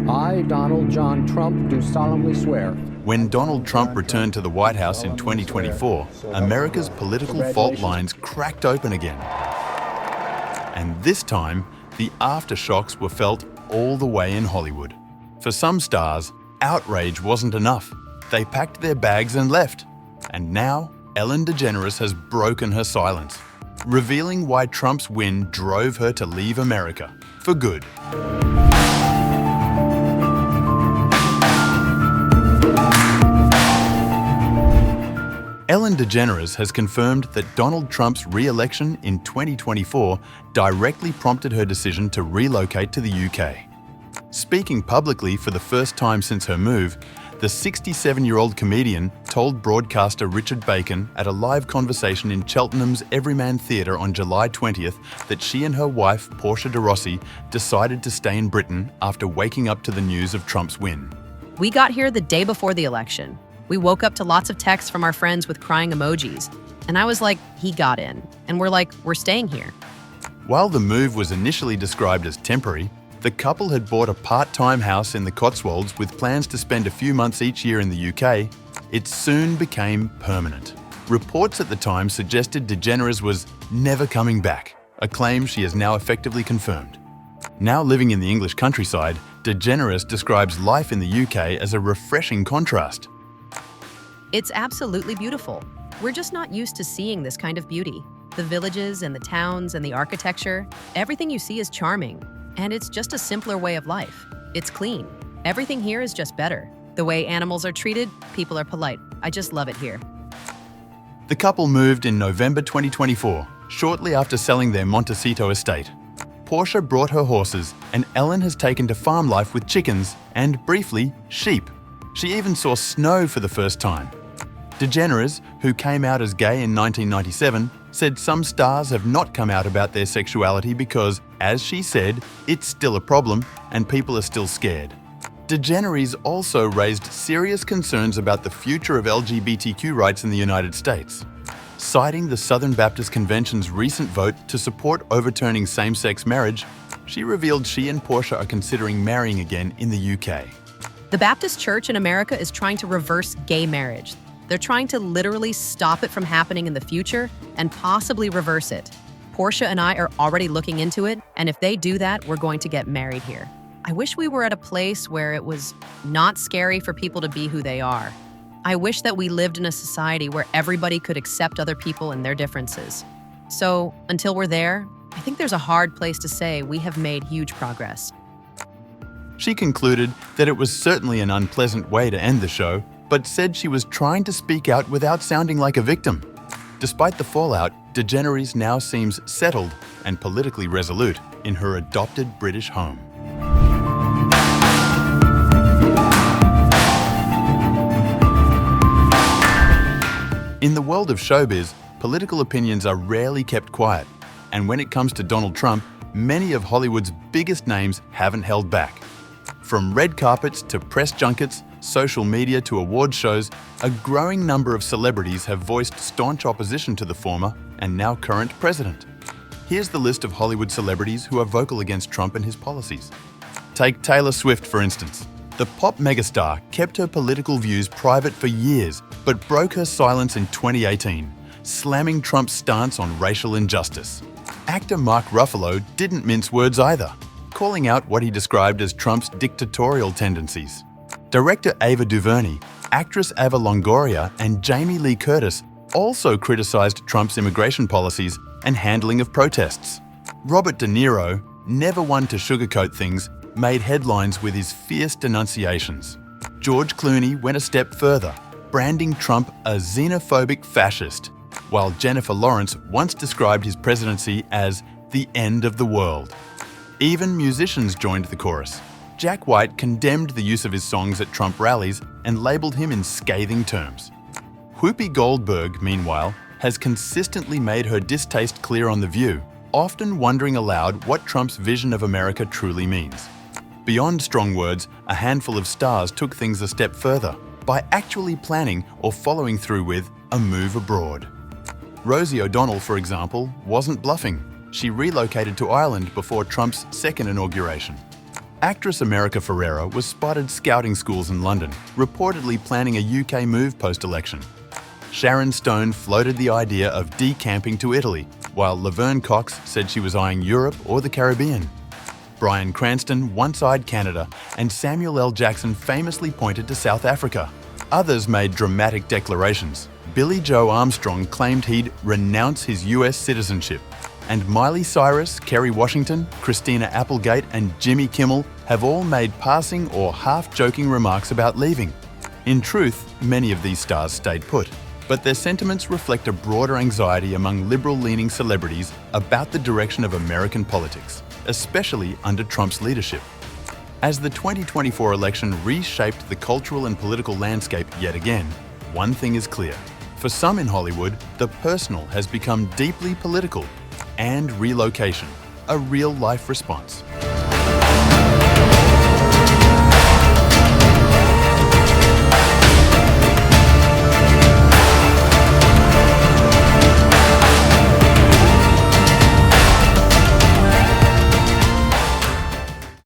I, Donald John Trump, do solemnly swear. When Donald Trump returned to the White House in 2024, America's political fault lines cracked open again. And this time, the aftershocks were felt all the way in Hollywood. For some stars, outrage wasn't enough. They packed their bags and left. And now, Ellen DeGeneres has broken her silence, revealing why Trump's win drove her to leave America for good. Ellen DeGeneres has confirmed that Donald Trump's re-election in 2024 directly prompted her decision to relocate to the UK. Speaking publicly for the first time since her move, the 67-year-old comedian told broadcaster Richard Bacon at a live conversation in Cheltenham's Everyman Theatre on July 20th that she and her wife, Portia de Rossi, decided to stay in Britain after waking up to the news of Trump's win. We got here the day before the election. We woke up to lots of texts from our friends with crying emojis. And I was like, he got in. And we're like, we're staying here. While the move was initially described as temporary, the couple had bought a part-time house in the Cotswolds with plans to spend a few months each year in the UK. It soon became permanent. Reports at the time suggested DeGeneres was never coming back, a claim she has now effectively confirmed. Now living in the English countryside, DeGeneres describes life in the UK as a refreshing contrast. It's absolutely beautiful. We're just not used to seeing this kind of beauty. The villages and the towns and the architecture, everything you see is charming. And it's just a simpler way of life. It's clean. Everything here is just better. The way animals are treated, people are polite. I just love it here. The couple moved in November 2024, shortly after selling their Montecito estate. Portia brought her horses, and Ellen has taken to farm life with chickens and, briefly, sheep. She even saw snow for the first time. DeGeneres, who came out as gay in 1997, said some stars have not come out about their sexuality because, as she said, it's still a problem and people are still scared. DeGeneres also raised serious concerns about the future of LGBTQ rights in the United States. Citing the Southern Baptist Convention's recent vote to support overturning same-sex marriage, she revealed she and Portia are considering marrying again in the UK. The Baptist Church in America is trying to reverse gay marriage. They're trying to literally stop it from happening in the future and possibly reverse it. Portia and I are already looking into it, and if they do that, we're going to get married here. I wish we were at a place where it was not scary for people to be who they are. I wish that we lived in a society where everybody could accept other people and their differences. So, until we're there, I think there's a hard place to say we have made huge progress. She concluded that it was certainly an unpleasant way to end the show, but said she was trying to speak out without sounding like a victim. Despite the fallout, DeGeneres now seems settled and politically resolute in her adopted British home. In the world of showbiz, political opinions are rarely kept quiet, and when it comes to Donald Trump, many of Hollywood's biggest names haven't held back. From red carpets to press junkets, social media to award shows, a growing number of celebrities have voiced staunch opposition to the former and now current president. Here's the list of Hollywood celebrities who are vocal against Trump and his policies. Take Taylor Swift, for instance. The pop megastar kept her political views private for years, but broke her silence in 2018, slamming Trump's stance on racial injustice. Actor Mark Ruffalo didn't mince words either, calling out what he described as Trump's dictatorial tendencies. Director Ava DuVernay, actress Ava Longoria, and Jamie Lee Curtis also criticized Trump's immigration policies and handling of protests. Robert De Niro, never one to sugarcoat things, made headlines with his fierce denunciations. George Clooney went a step further, branding Trump a xenophobic fascist, while Jennifer Lawrence once described his presidency as the end of the world. Even musicians joined the chorus. Jack White condemned the use of his songs at Trump rallies and labeled him in scathing terms. Whoopi Goldberg, meanwhile, has consistently made her distaste clear on The View, often wondering aloud what Trump's vision of America truly means. Beyond strong words, a handful of stars took things a step further by actually planning or following through with a move abroad. Rosie O'Donnell, for example, wasn't bluffing. She relocated to Ireland before Trump's second inauguration. Actress America Ferrera was spotted scouting schools in London, reportedly planning a UK move post-election. Sharon Stone floated the idea of decamping to Italy, while Laverne Cox said she was eyeing Europe or the Caribbean. Bryan Cranston once eyed Canada, and Samuel L. Jackson famously pointed to South Africa. Others made dramatic declarations. Billy Joe Armstrong claimed he'd renounce his US citizenship. And Miley Cyrus, Kerry Washington, Christina Applegate, and Jimmy Kimmel have all made passing or half-joking remarks about leaving. In truth, many of these stars stayed put, but their sentiments reflect a broader anxiety among liberal-leaning celebrities about the direction of American politics, especially under Trump's leadership. As the 2024 election reshaped the cultural and political landscape yet again, one thing is clear. For some in Hollywood, the personal has become deeply political, and relocation, a real-life response.